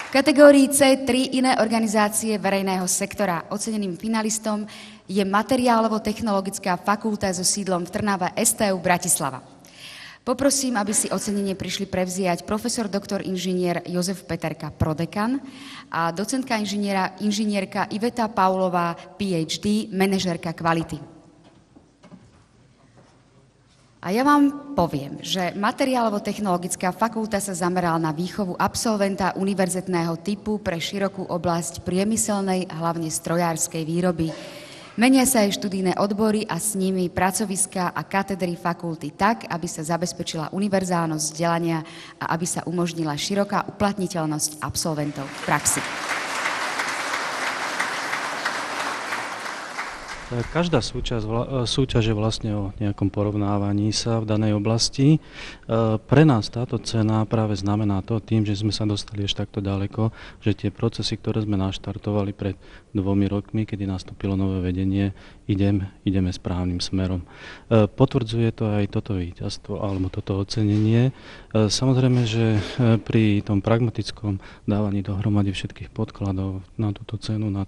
V kategórii C3 iné organizácie verejného sektora. Oceneným finalistom je Materiálovo-technologická fakulta so sídlom v Trnave STU Bratislava. Poprosím, aby si ocenenie prišli prevziať profesor doktor inžinier Jozef Peterka, prodekan, a docentka inžinierka Iveta Paulová, PhD, manažérka kvality. A ja vám poviem, že Materiálovo-technologická fakulta sa zamerala na výchovu absolventa univerzitného typu pre širokú oblasť priemyselnej, hlavne strojárskej výroby. Menia sa aj študijné odbory a s nimi pracoviská a katedry fakulty tak, aby sa zabezpečila univerzálnosť vzdelania a aby sa umožnila široká uplatniteľnosť absolventov v praxi. Každá súťaž je vlastne o nejakom porovnávaní sa v danej oblasti. Pre nás táto cena práve znamená to, tým, že sme sa dostali až takto ďaleko, že tie procesy, ktoré sme naštartovali pred 2 rokmi, kedy nastúpilo nové vedenie, ideme správnym smerom. Potvrdzuje to aj toto víťazstvo alebo toto ocenenie. Samozrejme, že pri tom pragmatickom dávaní dohromady všetkých podkladov na túto cenu, na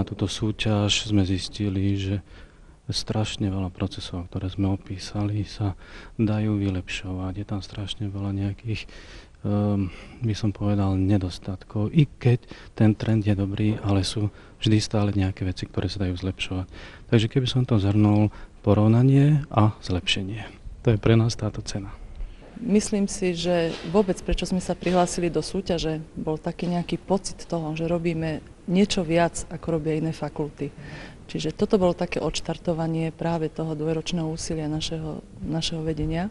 túto súťaž sme zistili, že strašne veľa procesov, ktoré sme opísali, sa dajú vylepšovať. Je tam strašne veľa nejakých, by som povedal, nedostatkov. I keď ten trend je dobrý, ale sú vždy stále nejaké veci, ktoré sa dajú zlepšovať. Takže keby som to zhrnul, porovnanie a zlepšenie. To je pre nás táto cena. Myslím si, že vôbec prečo sme sa prihlásili do súťaže, bol taký nejaký pocit toho, že robíme niečo viac, ako robia iné fakulty. Čiže toto bolo také odštartovanie práve toho 2-ročného úsilia našeho vedenia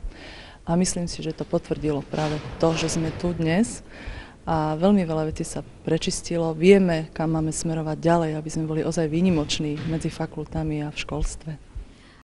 a myslím si, že to potvrdilo práve to, že sme tu dnes a veľmi veľa vecí sa prečistilo. Vieme, kam máme smerovať ďalej, aby sme boli ozaj výnimoční medzi fakultami a v školstve.